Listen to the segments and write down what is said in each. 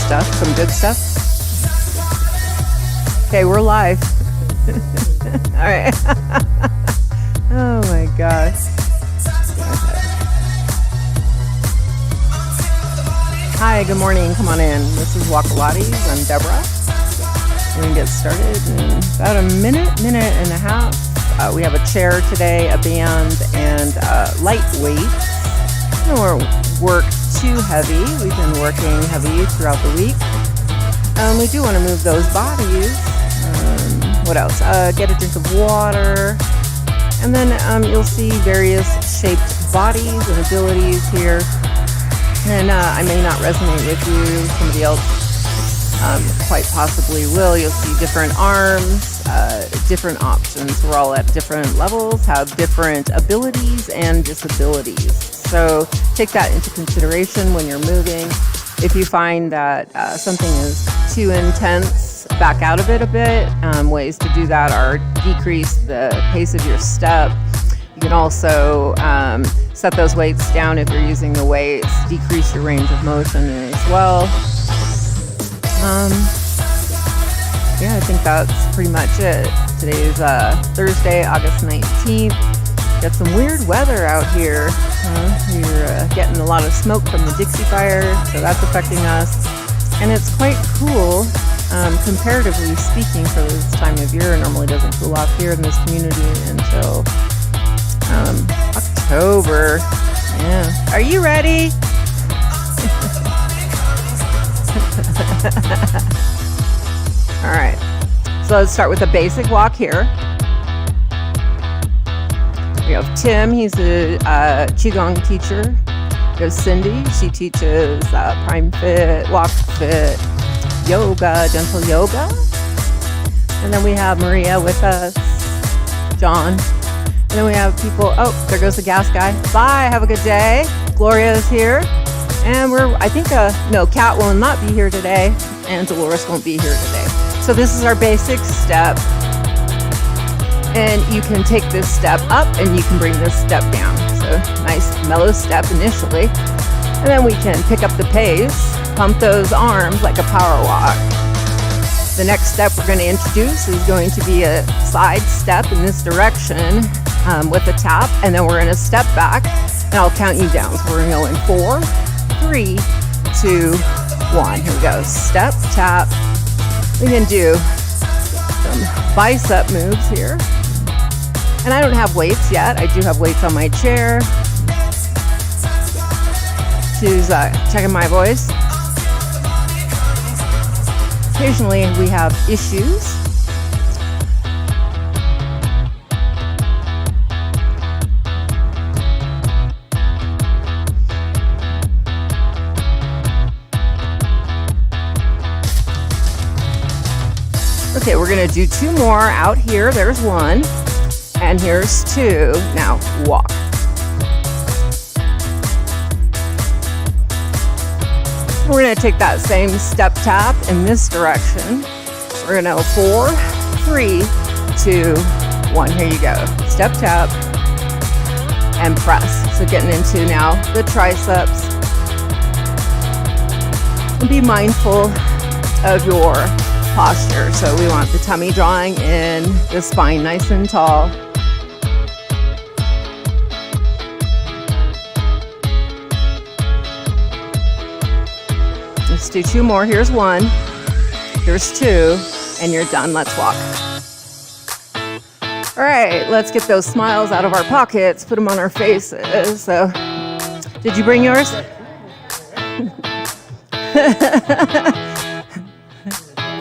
stuff, some good stuff. Okay, we're live. All right. Oh my gosh. Hi, good morning. Come on in. This is Walkalates. I'm Deborah. We're going to get started in about a minute and a half. We have a chair today, a band, and light weights. We don't work too heavy. We've been working heavy throughout the week. We do want to move those bodies. What else? Get a drink of water. And then you'll see various shaped bodies and abilities here. And I may not resonate with you. Somebody else quite possibly will. You'll see different arms, different options. We're all at different levels, have different abilities and disabilities. So take that into consideration when you're moving. If you find that something is too intense, back out of it a bit. Ways to do that are decrease the pace of your step. You can also set those weights down if you're using the weights, decrease your range of motion as well. Yeah, I think that's pretty much it. Today's Thursday, August 19th. Got some weird weather out here. We're getting a lot of smoke from the Dixie fire, so that's affecting us. And it's quite cool, comparatively speaking, for this time of year. It normally doesn't cool off here in this community until October. Yeah. Are you ready? All right. So let's start with a basic walk here. We have Tim. He's a Qigong teacher. We have Cindy. She teaches Prime Fit, Walk Fit, yoga, gentle yoga. And then we have Maria with us, John. And then we have people, oh, there goes the gas guy. Bye, have a good day. Gloria is here. And Kat will not be here today, and Dolores won't be here today. So this is our basic step. And you can take this step up and you can bring this step down. So nice mellow step initially. And then we can pick up the pace, pump those arms like a power walk. The next step we're going to introduce is going to be a side step in this direction with a tap. And then we're going to step back and I'll count you down. So we're going to go in 4, 3, 2, 1. Here we go. Step, tap. We can do some bicep moves here. And I don't have weights yet. I do have weights on my chair. She's checking my voice. Occasionally we have issues. Okay, we're gonna do 2 more out here. There's 1. And here's 2. Now walk. We're going to take that same step tap in this direction. We're going to go 4, 3, 2, 1. Here you go. Step tap and press. So getting into now the triceps. And be mindful of your posture. So we want the tummy drawing in, the spine nice and tall. Let's do 2 more. Here's 1. Here's 2. And you're done. Let's walk. All right, let's get those smiles out of our pockets, put them on our faces. So, did you bring yours?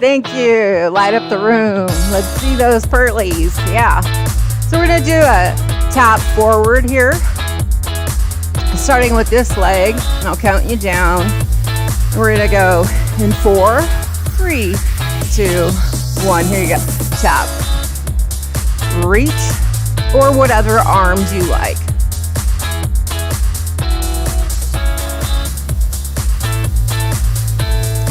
Thank you. Light up the room. Let's see those pearlies. Yeah. So we're going to do a tap forward here. Starting with this leg. And I'll count you down. We're going to go in 4, 3, 2, 1. Here you go. Tap. Reach. Or whatever arms you like.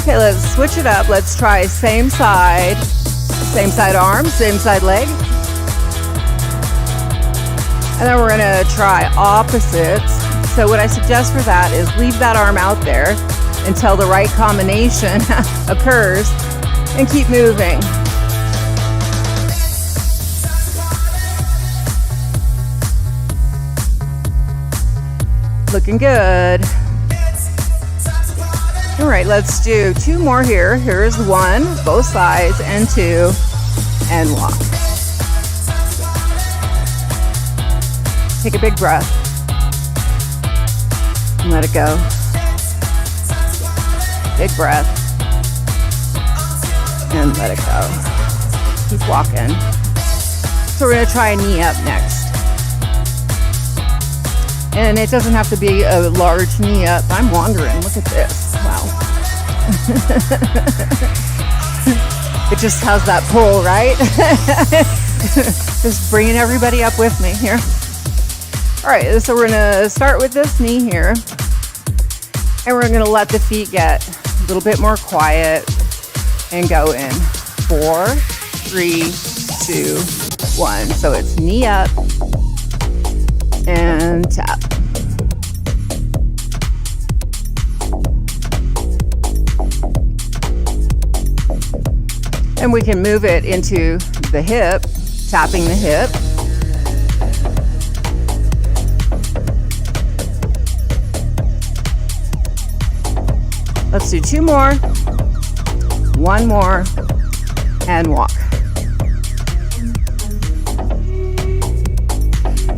Okay, let's switch it up. Let's try same side arm, same side leg. And then we're gonna try opposites. So what I suggest for that is leave that arm out there until the right combination occurs, and keep moving. Looking good. All right, let's do 2 more here. Here's 1, both sides, and 2, and walk. Take a big breath. And let it go. Big breath. And let it go. Keep walking. So we're gonna try a knee up next. And it doesn't have to be a large knee up. I'm wandering, look at this, wow. It just has that pull, right? Just bringing everybody up with me here. All right, so we're gonna start with this knee here. And we're gonna let the feet get a little bit more quiet and go in 4, 3, 2, 1. So it's knee up and tap. And we can move it into the hip, tapping the hip. Let's do 2 more, 1 more, and walk.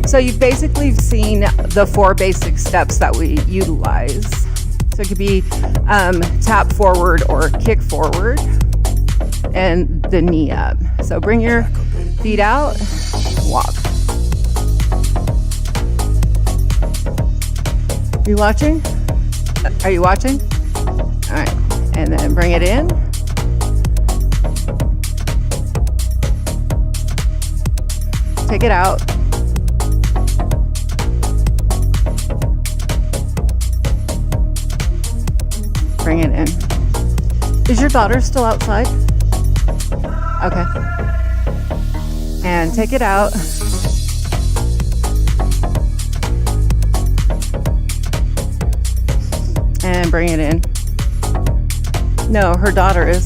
So you've basically seen the 4 basic steps that we utilize. So it could be tap forward or kick forward and the knee up. So bring your feet out, walk. Are you watching? Are you watching? All right, and then bring it in. Take it out. Bring it in. Is your daughter still outside? Okay. And take it out. And bring it in. No, her daughter is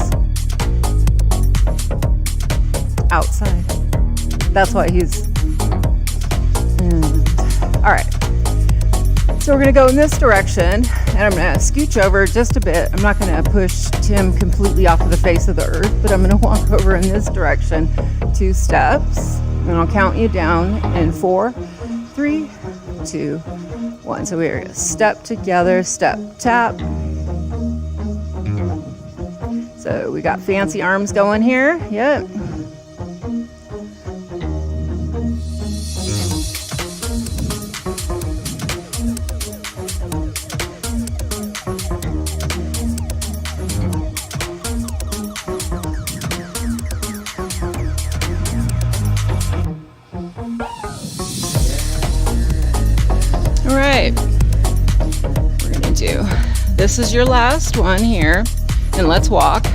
outside. That's why he's... All right. So we're going to go in this direction, and I'm going to scooch over just a bit. I'm not going to push Tim completely off of the face of the earth, but I'm going to walk over in this direction 2 steps, and I'll count you down in 4, 3, 2, 1. So we're going to step together, step, tap. So we got fancy arms going here. Yep. All right. We're going to do, this is your last one here. And let's walk.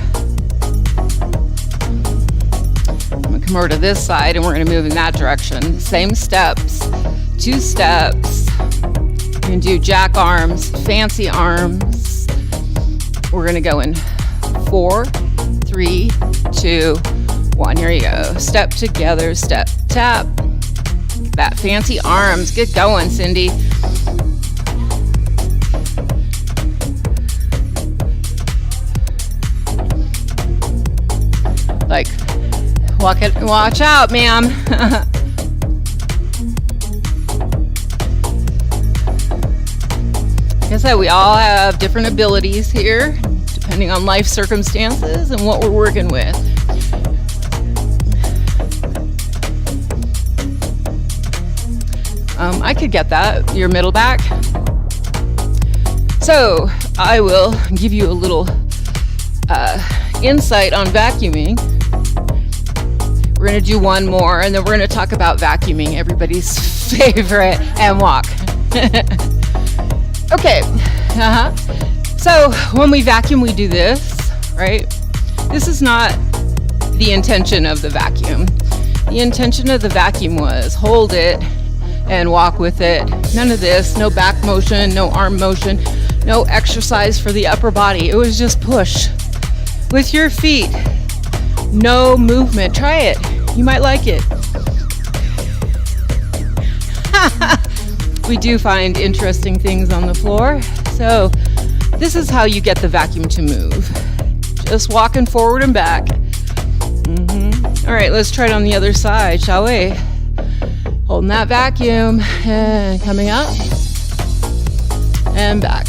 I'm going to come over to this side and we're going to move in that direction. Same steps, 2 steps. We're going to do jack arms, fancy arms. We're going to go in 4, 3, 2, 1. Here you go. Step together, step, tap. That fancy arms. Get going, Cindy. Like, watch out, ma'am. Like I said, we all have different abilities here, depending on life circumstances and what we're working with. I could get that, your middle back. So I will give you a little insight on vacuuming. We're going to do 1 more, and then we're going to talk about vacuuming, everybody's favorite, and walk. Okay. So when we vacuum, we do this, right? This is not the intention of the vacuum. The intention of the vacuum was hold it and walk with it. None of this, no back motion, no arm motion, No exercise for the upper body. It was just push with your feet. No movement. Try it. You might like it. We do find interesting things on the floor. So this is how you get the vacuum to move. Just walking forward and back. All right, let's try it on the other side, shall we? Holding that vacuum and coming up and back.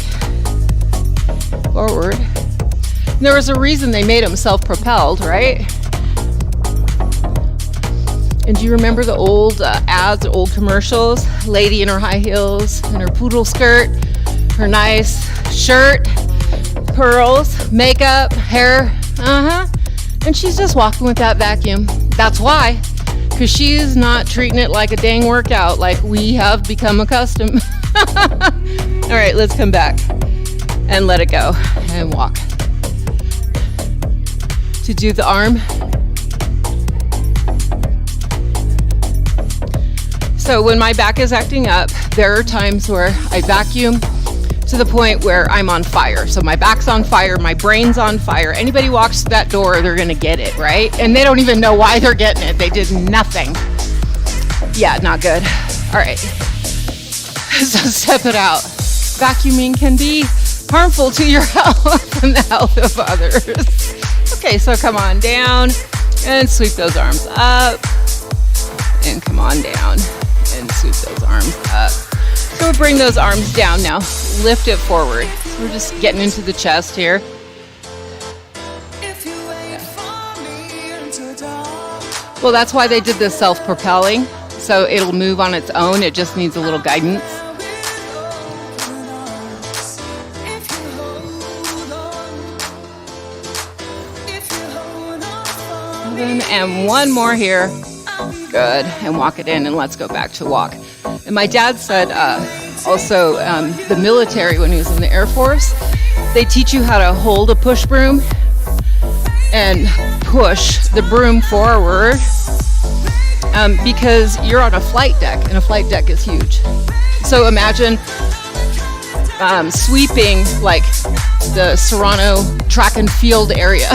Forward. And there was a reason they made them self-propelled, right? And do you remember the old ads, old commercials? Lady in her high heels and her poodle skirt, her nice shirt, pearls, makeup, hair, and she's just walking with that vacuum. That's why, because she's not treating it like a dang workout like we have become accustomed. All right, let's come back and let it go and walk. To do the arm. So when my back is acting up, there are times where I vacuum to the point where I'm on fire. So my back's on fire, my brain's on fire. Anybody walks through that door, they're gonna get it, right? And they don't even know why they're getting it. They did nothing. Yeah, not good. All right, so step it out. Vacuuming can be harmful to your health and the health of others. Okay, so come on down and sweep those arms up and come on down and sweep those arms up. So we'll bring those arms down now. Lift it forward. So we're just getting into the chest here. Well, that's why they did this self-propelling. So it'll move on its own. It just needs a little guidance. And one more here. Good. And walk it in and let's go back to walk. And my dad said also the military, when he was in the Air Force, they teach you how to hold a push broom and push the broom forward because you're on a flight deck and a flight deck is huge. So imagine sweeping like the Serrano track and field area.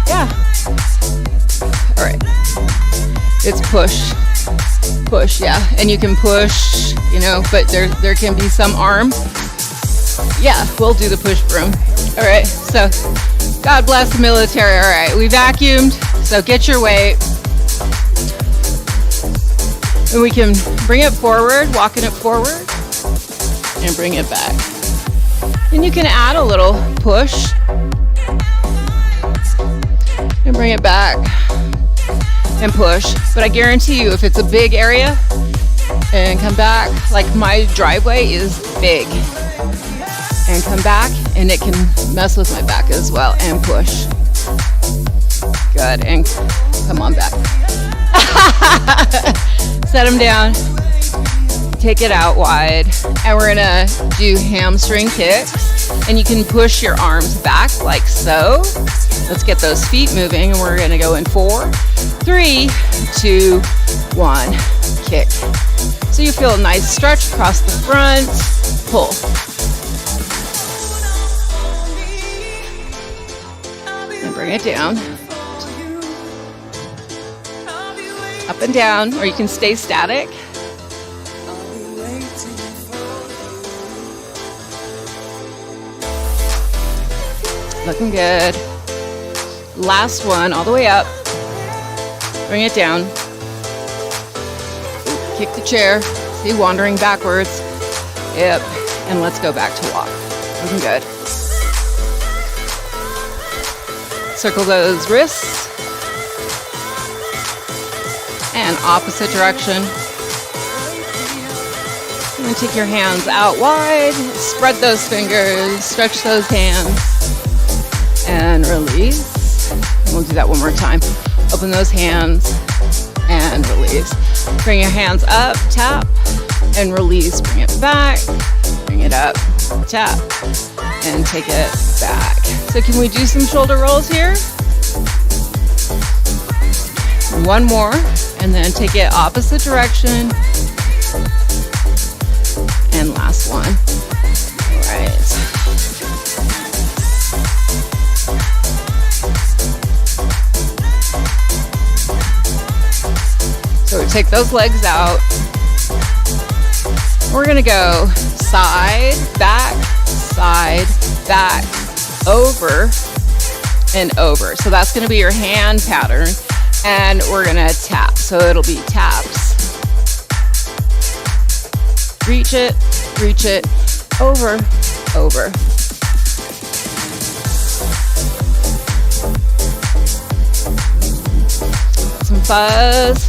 Yeah. All right. It's push, yeah. And you can push, but there can be some arm. Yeah, we'll do the push broom. All right, so God bless the military. All right, we vacuumed, so get your weight. And we can bring it forward, walking it forward, and bring it back. And you can add a little push and bring it back. And push, but I guarantee you if it's a big area and come back, like my driveway is big, and come back and it can mess with my back as well, and push. Good, and come on back. Set them down, take it out wide, and we're gonna do hamstring kicks, and you can push your arms back like so. Let's get those feet moving, and we're gonna go in 4, 3, 2, 1, kick. So you feel a nice stretch across the front, pull. And bring it down. Up and down, or you can stay static. Looking good. Last one, all the way up. Bring it down. Kick the chair. See, wandering backwards. Yep. And let's go back to walk. Looking good. Circle those wrists. And opposite direction. And take your hands out wide. Spread those fingers. Stretch those hands. And release. We'll do that one more time. Open those hands and release. Bring your hands up, tap, and release. Bring it back, bring it up, tap, and take it back. So can we do some shoulder rolls here? One more, and then take it opposite direction. And last one. All right. take those legs out. We're gonna go side, back, over, and over. So that's gonna be your hand pattern. And we're gonna tap. So it'll be taps. Reach it, over, over. Some fuzz.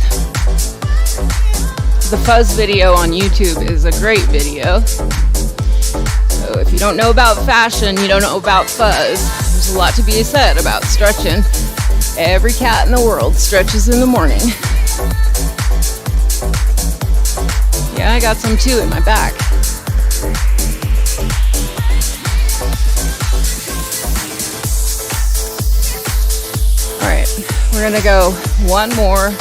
The fuzz video on YouTube is a great video. So if you don't know about fashion, you don't know about fuzz. There's a lot to be said about stretching. Every cat in the world stretches in the morning. Yeah, I got some too in my back. All right, we're gonna go one more.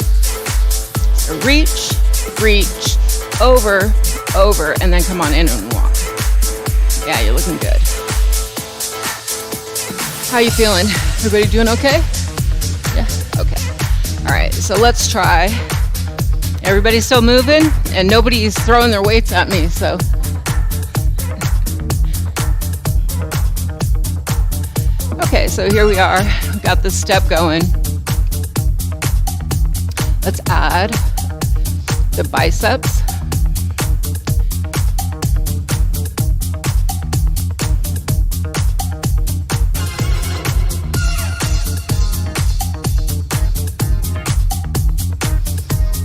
So reach, over, and then come on in and walk. Yeah, you're looking good. How you feeling? Everybody doing okay? Yeah, okay. All right, so let's try. Everybody's still moving and nobody's throwing their weights at me, so. Okay, so here we are. We've got this step going. Let's add the biceps.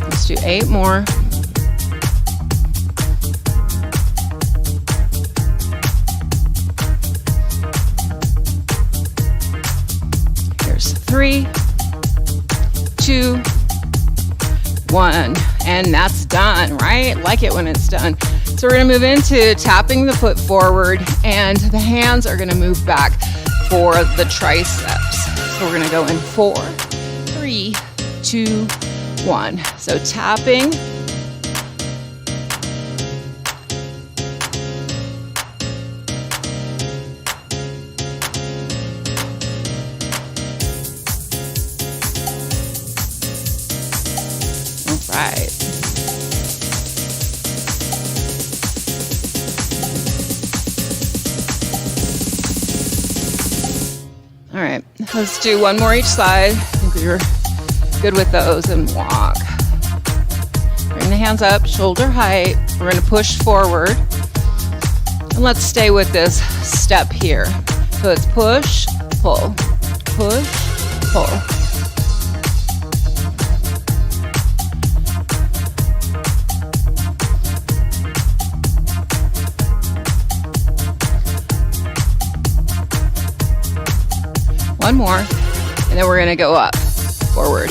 Let's do 8 more. Here's 3, 2, 1, and that's done, right? Like it when it's done. So we're gonna move into tapping the foot forward, and the hands are gonna move back for the triceps. So we're gonna go in 4, 3, 2, 1. So tapping. All right. All right, let's do one more each side. I think we were good with those, and walk. Bring the hands up, shoulder height. We're gonna push forward. And let's stay with this step here. So it's push, pull, push, pull. One more, and then we're gonna go up, forward,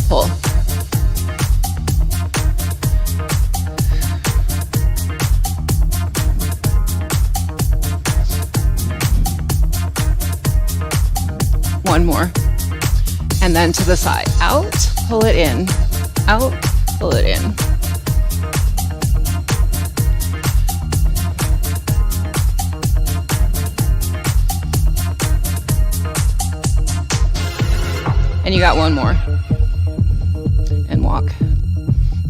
pull. One more, and then to the side. Out, pull it in, out, pull it in. And you got one more. And walk.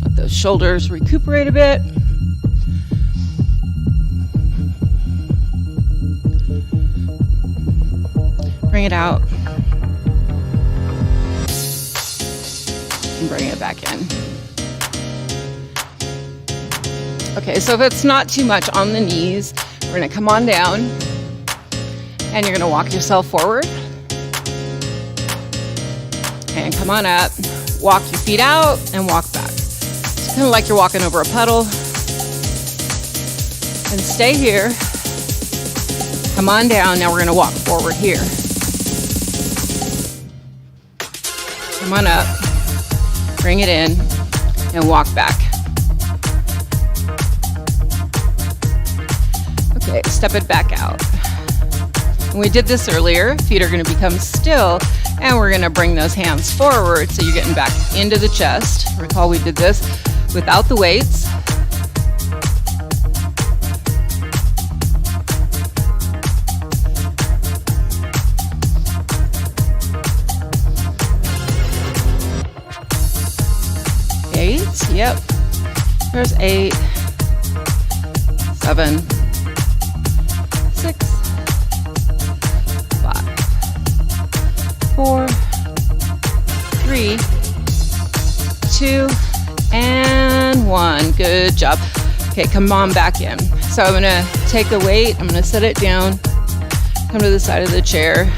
Let those shoulders recuperate a bit. Bring it out. And bring it back in. Okay, so if it's not too much on the knees, we're gonna come on down and you're gonna walk yourself forward. And come on up, walk your feet out and walk back. It's kind of like you're walking over a puddle. And stay here. Come on down, now we're gonna walk forward here. Come on up, bring it in, and walk back. Okay, step it back out. And we did this earlier. Feet are gonna become still, and we're gonna bring those hands forward so you're getting back into the chest. Recall we did this without the weights. There's 8, 7, 6, 5, 4, 3, 2, and 1. Good job. Okay, come on back in. So I'm gonna take the weight, I'm gonna set it down, come to the side of the chair,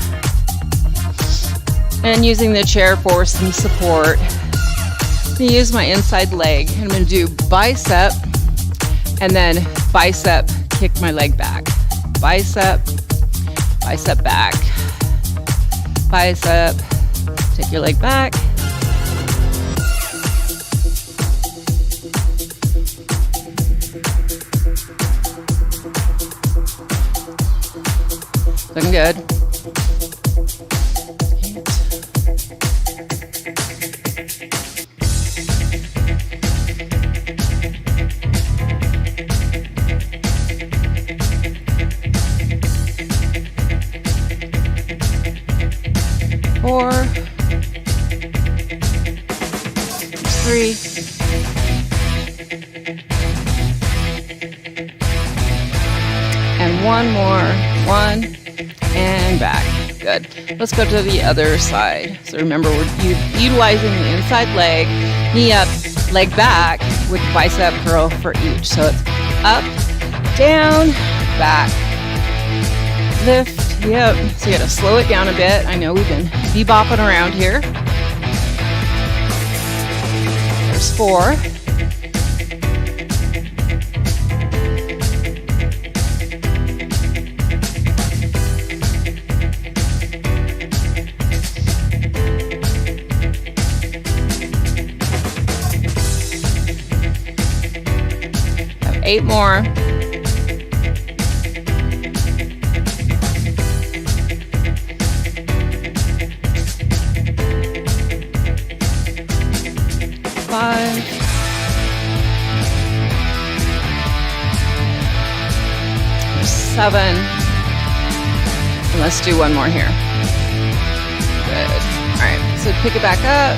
and using the chair for some support, I'm gonna use my inside leg. I'm gonna do bicep, and then bicep, kick my leg back. Bicep, bicep back. Bicep, take your leg back. Looking good. 4, 3, 1 more. 1 and back. Good. Let's go to the other side. So remember, we're utilizing the inside leg, knee up, leg back with bicep curl for each. So it's up, down, back, lift. Yep. So you got to slow it down a bit. I know we've been bebopping around here. There's 4. Have 8 more. 5, 7, and let's do 1 more here. Good. All right, so pick it back up.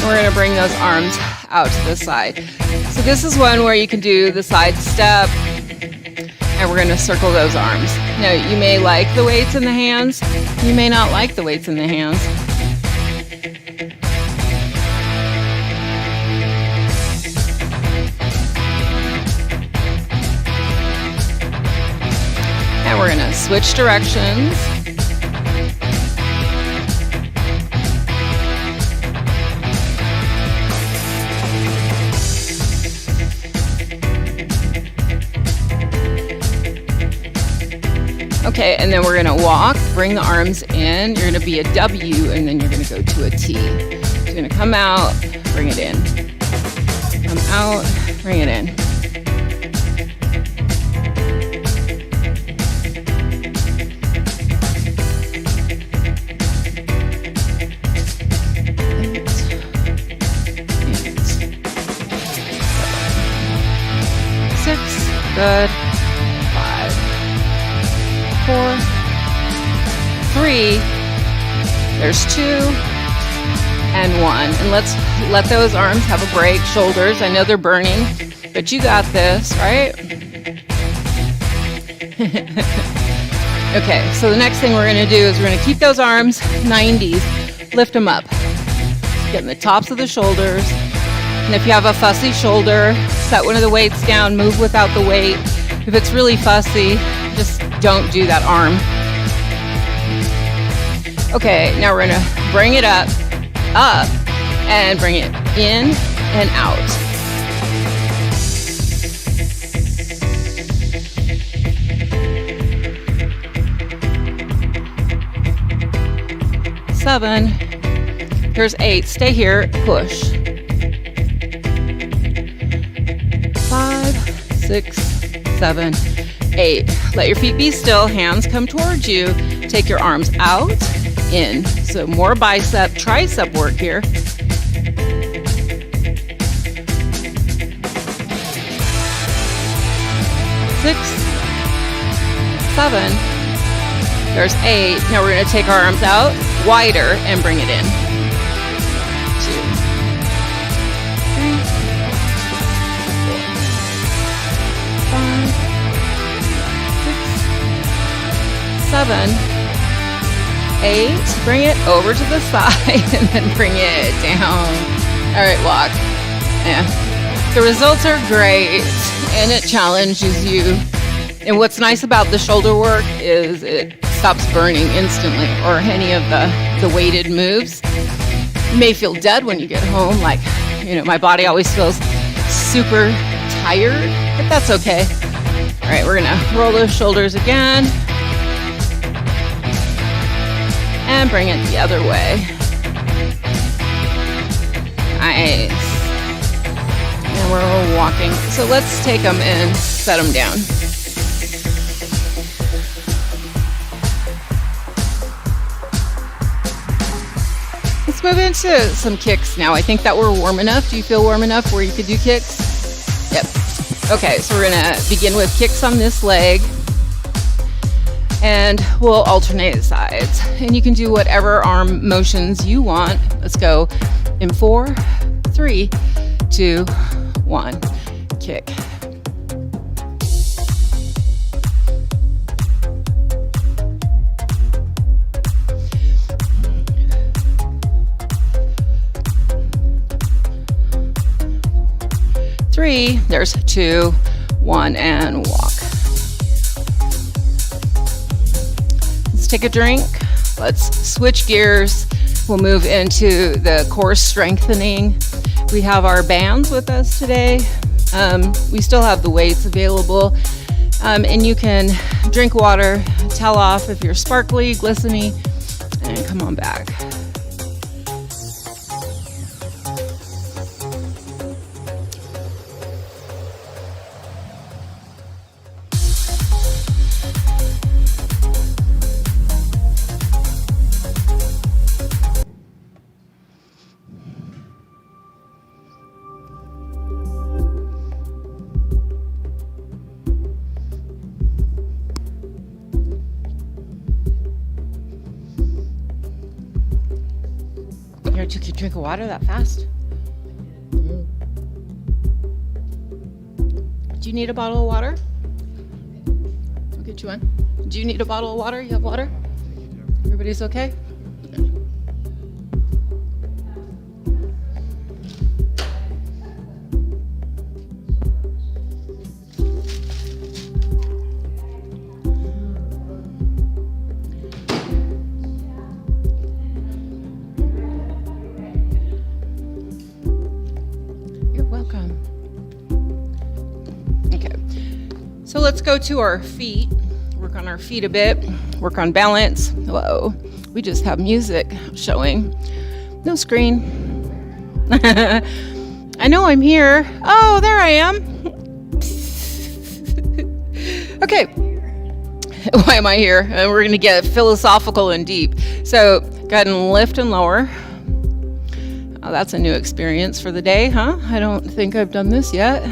We're gonna bring those arms out to the side. So this is one where you can do the side step, and we're gonna circle those arms. Now, you may like the weights in the hands, you may not like the weights in the hands. And we're gonna switch directions. Okay, and then we're gonna walk, bring the arms in. You're gonna be a W, and then you're gonna go to a T. So you're gonna come out, bring it in. Come out, bring it in. Good. 5, 4, 3. There's 2 and 1. And let's let those arms have a break. Shoulders, I know they're burning, but you got this, right? Okay, so the next thing we're gonna do is we're gonna keep those arms 90s, lift them up. Getting the tops of the shoulders. And if you have a fussy shoulder, set one of the weights down, move without the weight. If it's really fussy, just don't do that arm. Okay, now we're gonna bring it up, and bring it in and out. Seven. Here's 8. Stay here, push. 5, 6, 7, 8. Let your feet be still, hands come towards you. Take your arms out, in. So more bicep, tricep work here. 6, 7. There's 8. Now we're going to take our arms out, wider, and bring it in. 2, 3, 7, 8, bring it over to the side and then bring it down. All right, walk. Yeah. The results are great and it challenges you. And what's nice about the shoulder work is it stops burning instantly, or any of the weighted moves. You may feel dead when you get home, like, my body always feels super tired, but that's okay. All right, we're gonna roll those shoulders again and bring it the other way. Nice. And we're walking. So let's take them and set them down. Let's move into some kicks now. I think that we're warm enough. Do you feel warm enough where you could do kicks? Yep. Okay, so we're gonna begin with kicks on this leg and we'll alternate sides. And you can do whatever arm motions you want. Let's go in 4, 3, 2, 1, kick. Three, there's 2, 1, and walk. Let's take a drink. Let's switch gears. We'll move into the core strengthening. We have our bands with us today. We still have the weights available. And you can drink water, towel off if you're sparkly, glistening, and come on back. You took your drink of water that fast? Do you need a bottle of water? I'll get you one. Do you need a bottle of water? You have water? Everybody's okay? So let's go to our feet, work on our feet a bit, work on balance. Whoa, we just have music showing. No screen. I know I'm here. Oh, there I am. Okay. Why am I here? And we're going to get philosophical and deep. So go ahead and lift and lower. Oh, that's a new experience for the day, huh? I don't think I've done this yet.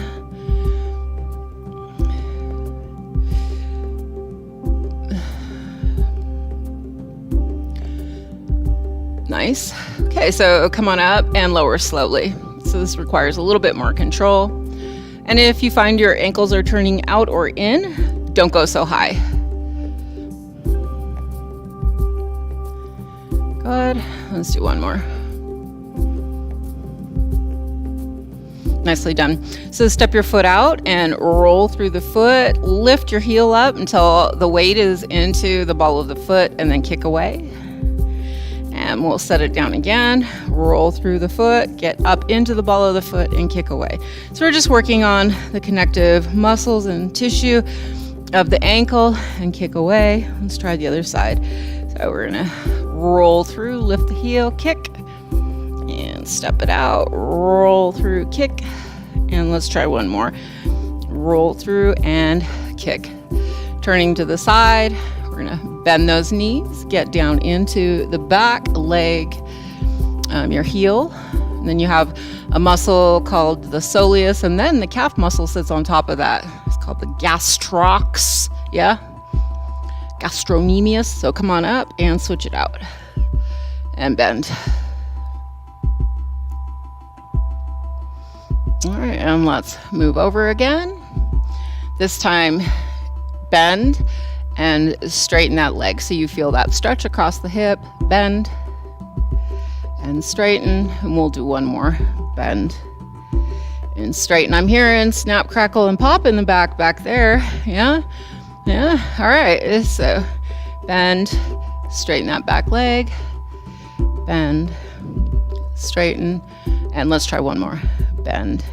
Nice. Okay, so come on up and lower slowly. So this requires a little bit more control. And if you find your ankles are turning out or in, don't go so high. Good. Let's do one more. Nicely done. So step your foot out and roll through the foot. Lift your heel up until the weight is into the ball of the foot and then kick away. And we'll set it down again, roll through the foot, get up into the ball of the foot and kick away. So we're just working on the connective muscles and tissue of the ankle and kick away. Let's try the other side. So we're gonna roll through, lift the heel, kick, and step it out, roll through, kick, and let's try one more. Roll through and kick. Turning to the side, we're gonna bend those knees, get down into the back leg, your heel. And then you have a muscle called the soleus, and then the calf muscle sits on top of that. It's called the gastrocs, yeah? Gastrocnemius. So come on up and switch it out. And bend. All right, and let's move over again. This time, bend and straighten that leg. So you feel that stretch across the hip, bend and straighten, and we'll do one more. Bend and straighten. I'm hearing snap, crackle, and pop in the back there. Yeah. All right. So bend, straighten that back leg, bend, straighten, and let's try one more. Bend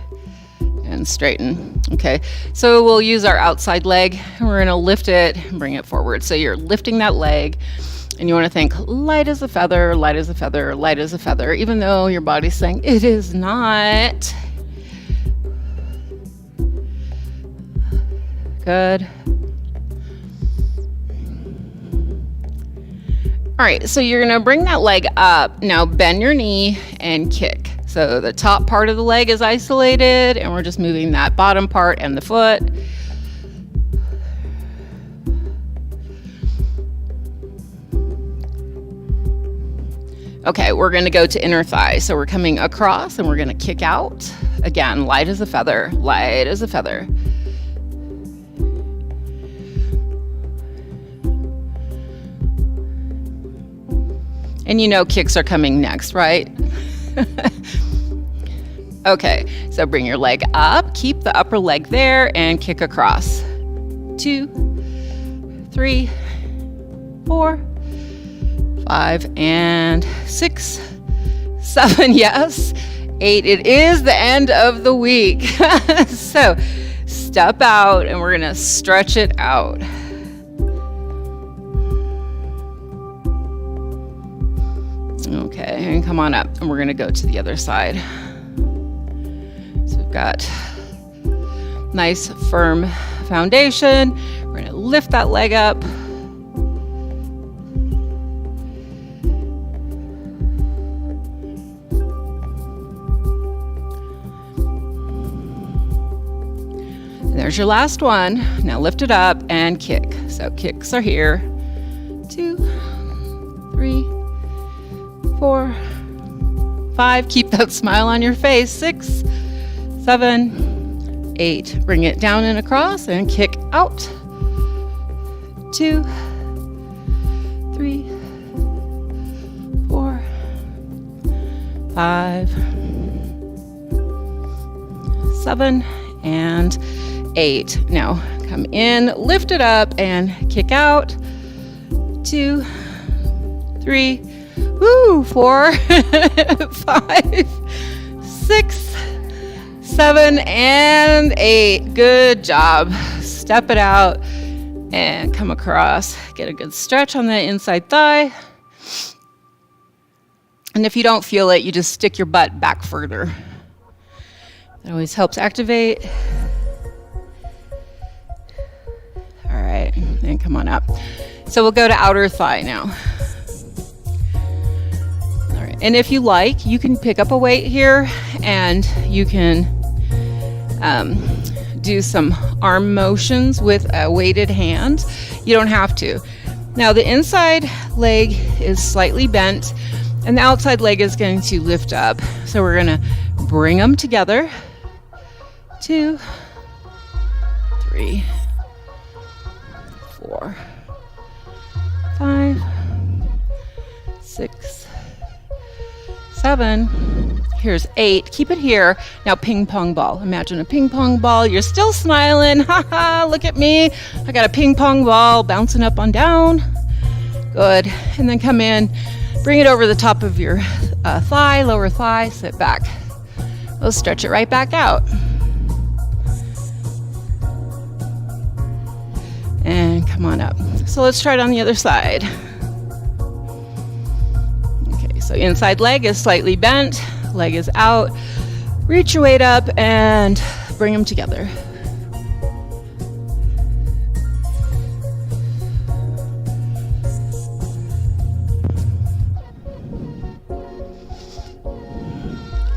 and straighten. Okay, so we'll use our outside leg and we're gonna lift it and bring it forward. So you're lifting that leg and you wanna think light as a feather, light as a feather, light as a feather, even though your body's saying it is not. Good. All right, so you're gonna bring that leg up. Now bend your knee and kick. So the top part of the leg is isolated and we're just moving that bottom part and the foot. Okay, we're gonna go to inner thigh. So we're coming across and we're gonna kick out. Again, light as a feather, light as a feather. And you know kicks are coming next, right? Okay, so bring your leg up, keep the upper leg there, and kick across. 2, 3, 4, 5, and 6, 7, yes, 8. It is the end of the week. So step out, and we're gonna stretch it out. Okay, and come on up, and we're gonna go to the other side. So we've got nice firm foundation. We're gonna lift that leg up. And there's your last one. Now lift it up and kick. So kicks are here. 2, 3, 4, 5. Keep that smile on your face. 6, 7, 8. Bring it down and across and kick out. 2, 3, 4, 5, 7, and 8. Now come in, lift it up, and kick out. 2, 3, 4, 5, 6, 7, and 8. Good job. Step it out and come across. Get a good stretch on the inside thigh. And if you don't feel it, you just stick your butt back further. That always helps activate. All right, and come on up. So we'll go to outer thigh now. And if you like, you can pick up a weight here and you can do some arm motions with a weighted hand. You don't have to. Now the inside leg is slightly bent and the outside leg is going to lift up. So we're gonna bring them together. 2, 3, 4, 5, 6, 7, here's 8. Keep it here. Now ping pong ball. Imagine a ping pong ball. You're still smiling. Haha, look at me. I got a ping pong ball bouncing up and down. Good. And then come in, bring it over the top of your thigh, lower thigh, sit back. We'll stretch it right back out. And come on up. So let's try it on the other side. So inside leg is slightly bent, leg is out. Reach your weight up and bring them together.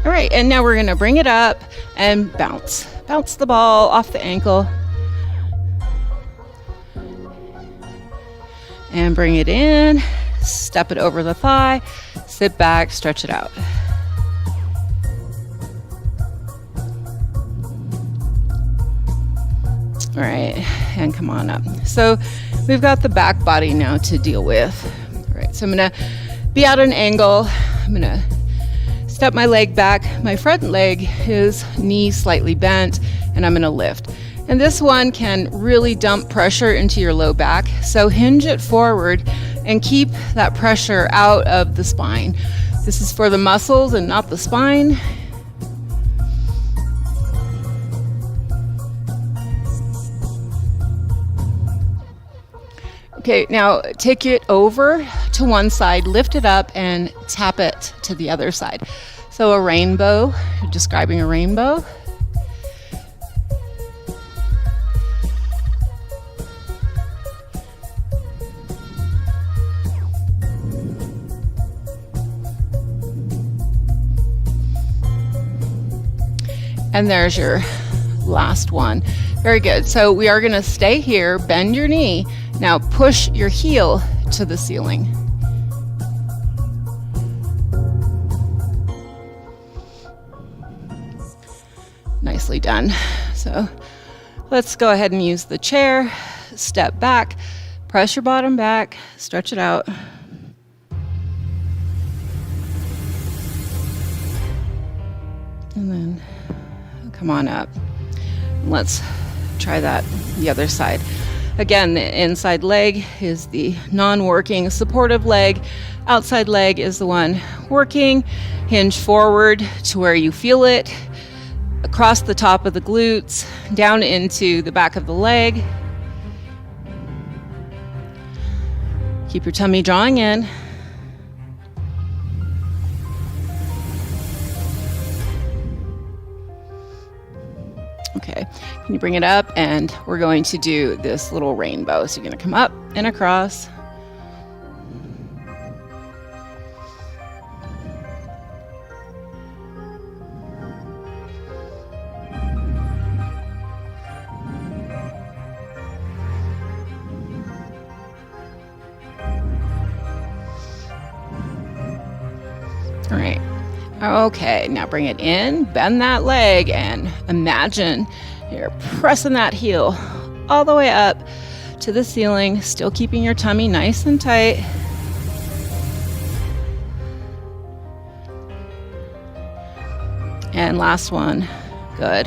All right, and now we're gonna bring it up and bounce. Bounce the ball off the ankle. And bring it in, step it over the thigh. Sit back, stretch it out. All right, and come on up. So we've got the back body now to deal with. All right, so I'm gonna be at an angle. I'm gonna step my leg back. My front leg is knee slightly bent, and I'm gonna lift. And this one can really dump pressure into your low back. So hinge it forward and keep that pressure out of the spine. This is for the muscles and not the spine. Okay, now take it over to one side, lift it up, and tap it to the other side. So a rainbow, describing a rainbow. And there's your last one. Very good. So we are going to stay here, bend your knee. Now push your heel to the ceiling. Nicely done. So let's go ahead and use the chair. Step back, press your bottom back, stretch it out. And then come on up. Let's try that the other side. Again, the inside leg is the non-working supportive leg. Outside leg is the one working. Hinge forward to where you feel it. Across the top of the glutes, down into the back of the leg. Keep your tummy drawing in. Okay, can you bring it up? And we're going to do this little rainbow. So you're going to come up and across. All right. Okay, now bring it in, bend that leg, and imagine you're pressing that heel all the way up to the ceiling, still keeping your tummy nice and tight. And last one, good.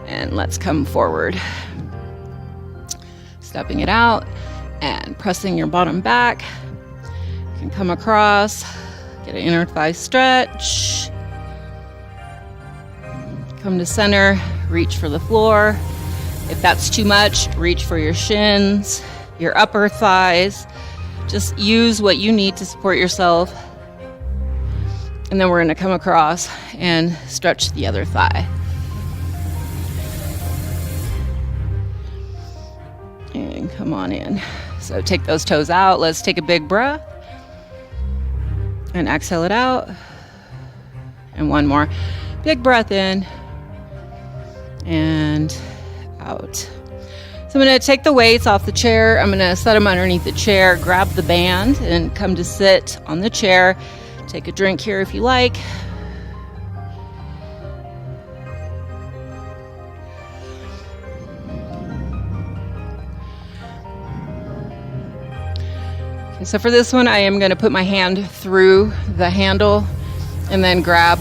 And let's come forward. Stepping it out and pressing your bottom back. You can come across. Get an inner thigh stretch. Come to center, reach for the floor. If that's too much, reach for your shins, your upper thighs. Just use what you need to support yourself. And then we're going to come across and stretch the other thigh. And come on in. So take those toes out. Let's take a big breath. And exhale it out. And one more. Big breath in. And out. So I'm going to take the weights off the chair. I'm going to set them underneath the chair. Grab the band and come to sit on the chair. Take a drink here if you like. So for this one, I am going to put my hand through the handle and then grab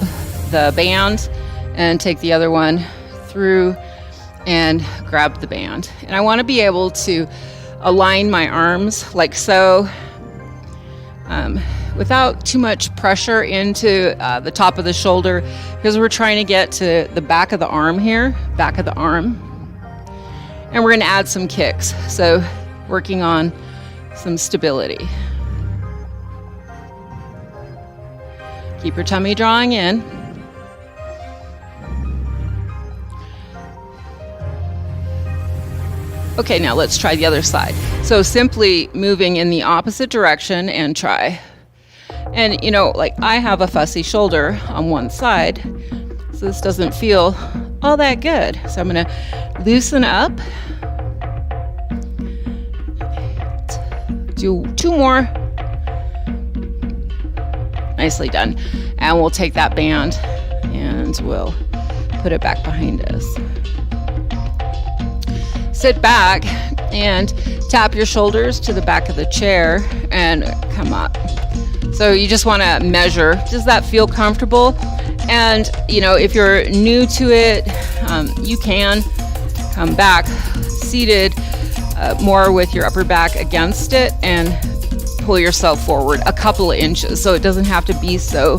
the band and take the other one through and grab the band. And I want to be able to align my arms like so without too much pressure into the top of the shoulder, because we're trying to get to the back of the arm here, back of the arm. And we're going to add some kicks. So working on some stability. Keep your tummy drawing in. Okay, now let's try the other side. So simply moving in the opposite direction and try. And you know, like I have a fussy shoulder on one side, so this doesn't feel all that good. So I'm gonna loosen up. Do two more. Nicely done. And we'll take that band and we'll put it back behind us. sit back and tap your shoulders to the back of the chair and come up. So you just want to measure, does that feel comfortable? And if you're new to it, you can come back seated more with your upper back against it and pull yourself forward a couple of inches. So it doesn't have to be so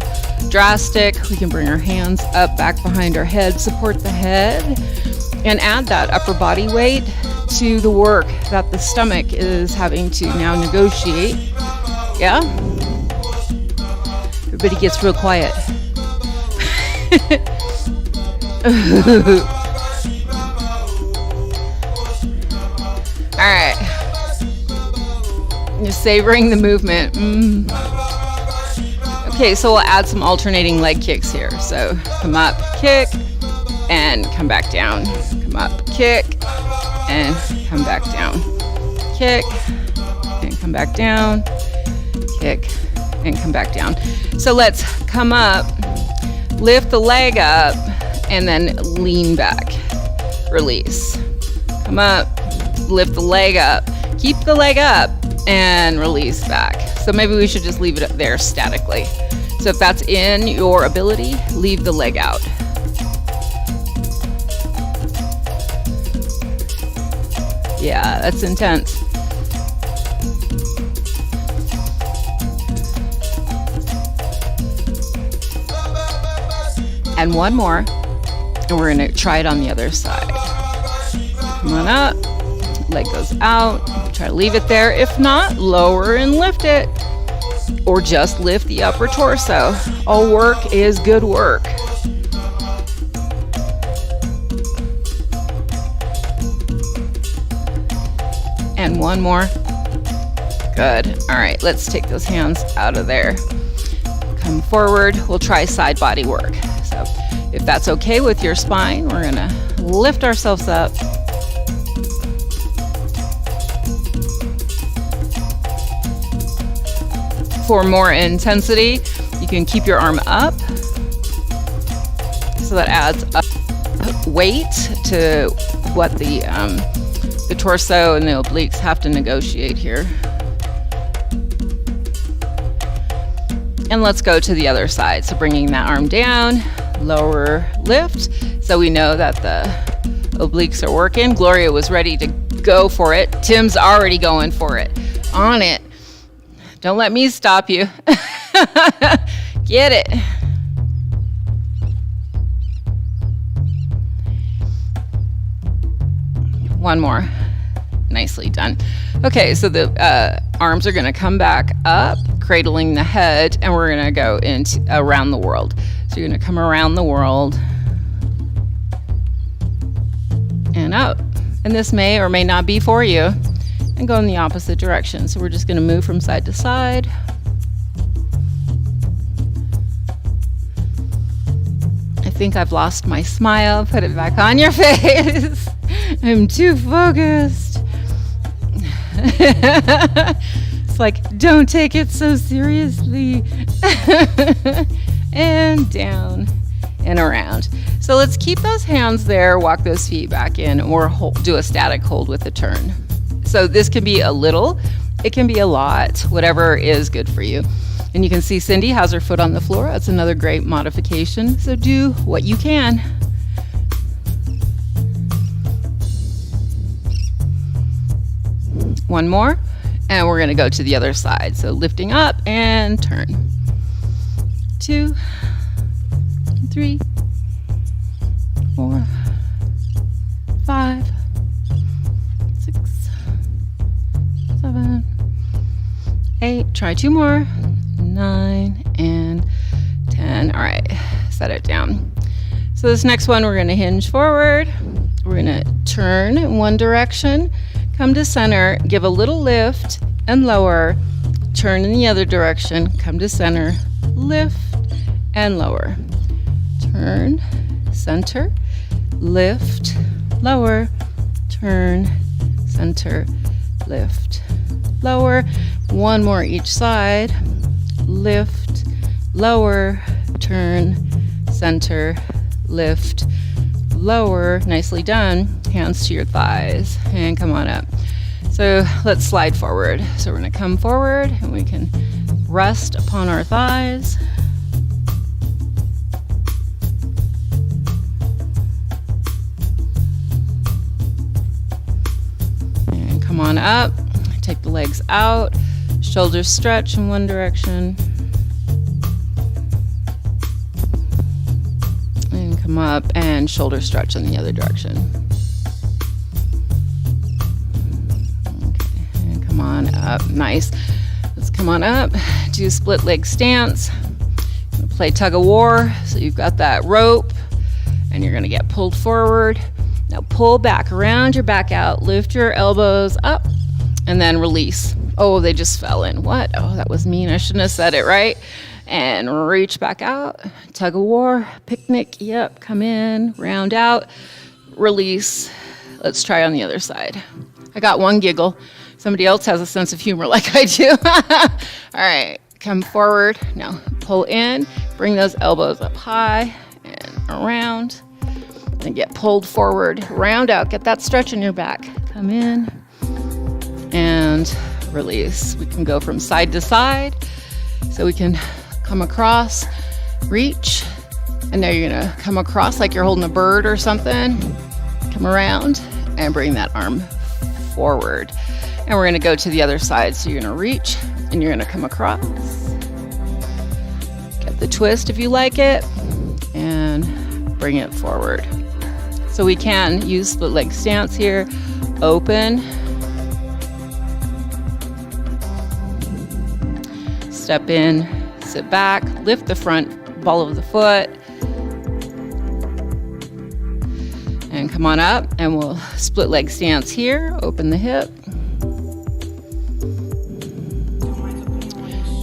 drastic. We can bring our hands up back behind our head, support the head, and add that upper body weight to the work that the stomach is having to now negotiate. Yeah? Everybody gets real quiet. All right. Just savoring the movement. Okay, so we'll add some alternating leg kicks here. So come up, kick, and come back down. Come up, kick, and come back down. Kick, and come back down. Kick, and come back down. So let's come up, lift the leg up, and then lean back. Release. Come up, lift the leg up. Keep the leg up and release back. So maybe we should just leave it up there statically. So if that's in your ability, leave the leg out. Yeah, that's intense. And one more, and we're gonna try it on the other side. Come on up, leg goes out, try to leave it there. If not, lower and lift it, or just lift the upper torso. All work is good work. And one more. Good. All right, let's take those hands out of there. Come forward. We'll try side body work. So if that's okay with your spine, we're gonna lift ourselves up. For more intensity, you can keep your arm up. So that adds up weight to what the torso and the obliques have to negotiate here. And let's go to the other side. So bringing that arm down, lower lift. So we know that the obliques are working. Gloria was ready to go for it. Tim's already going for it. On it. Don't let me stop you. Get it. One more. Nicely done. Okay, so the arms are going to come back up, cradling the head, and we're going to go into around the world. So you're going to come around the world and up. And this may or may not be for you. And go in the opposite direction. So we're just going to move from side to side. I think I've lost my smile. Put it back on your face. I'm too focused. It's like, don't take it so seriously. And down and around. So let's keep those hands there, walk those feet back in, or do a static hold with a turn. So this can be a little, it can be a lot, whatever is good for you. And you can see Cindy has her foot on the floor. That's another great modification. So do what you can. One more, and we're gonna go to the other side. So lifting up and turn. 2, 3, 4, 5, 6, 7, 8. Try 2 more. 9 and 10. All right, set it down. So this next one, we're gonna hinge forward. We're gonna turn in one direction, come to center, give a little lift and lower, turn in the other direction, come to center, lift and lower. Turn, center, lift, lower, turn, center, lift, lower. One more each side. Lift, lower, turn, center, lift, lower. Nicely done. hands to your thighs, and come on up. So let's slide forward. So we're gonna come forward and we can rest upon our thighs. And come on up, take the legs out, shoulders stretch in one direction. And come up and shoulder stretch in the other direction. Okay, and come on up, nice. Let's come on up, do split leg stance. Play tug of war, so you've got that rope and you're gonna get pulled forward. Now pull back around your back out, lift your elbows up and then release. Oh, they just fell in. What? Oh, that was mean. I shouldn't have said it, right? And reach back out, tug of war, picnic, yep, come in, round out, release. Let's try on the other side. I got one giggle. Somebody else has a sense of humor like I do. All right, come forward. Now pull in, bring those elbows up high and around. And get pulled forward, round out, get that stretch in your back. Come in and release. We can go from side to side. So we can come across, reach, and now you're gonna come across like you're holding a bird or something. Come around and bring that arm forward. And we're gonna go to the other side. So you're gonna reach and you're gonna come across. Get the twist if you like it, and bring it forward. So we can use split leg stance here. Open. Step in, sit back, lift the front ball of the foot. And come on up and we'll split leg stance here. Open the hip.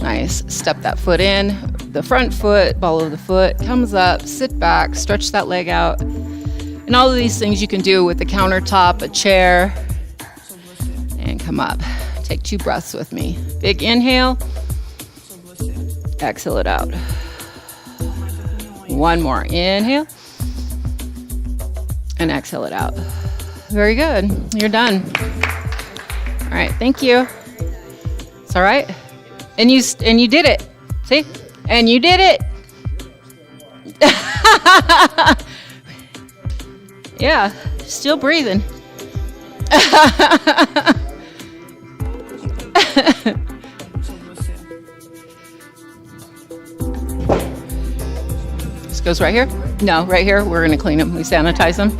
Nice. Step that foot in. The front foot, ball of the foot comes up, sit back, stretch that leg out. And all of these things you can do with the countertop, a chair, and come up. Take 2 breaths with me. Big inhale, exhale it out. One more, inhale, and exhale it out. Very good, you're done. All right, thank you. It's all right. And you did it, see? And you did it. Yeah, still breathing. This goes right here? No, right here. We're going to clean them. We sanitize them.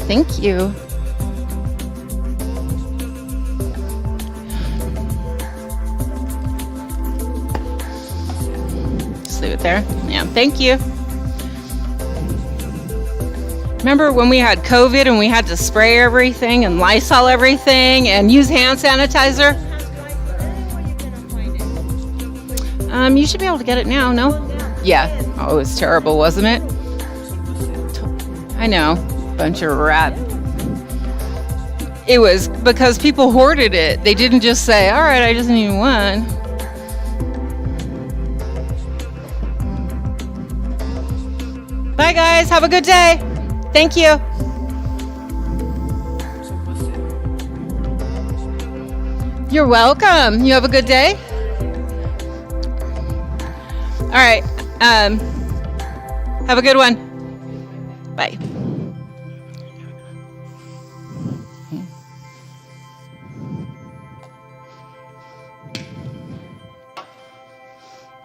Thank you. Just leave it there. Yeah, thank you. Remember when we had COVID and we had to spray everything and Lysol everything and use hand sanitizer? You should be able to get it now, no? Yeah. Oh, it was terrible, wasn't it? I know. Bunch of rat. It was because people hoarded it. They didn't just say, all right, I just need one. Bye guys, have a good day. Thank you. You're welcome. You have a good day. All right. Have a good one. Bye.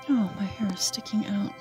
Oh, my hair is sticking out.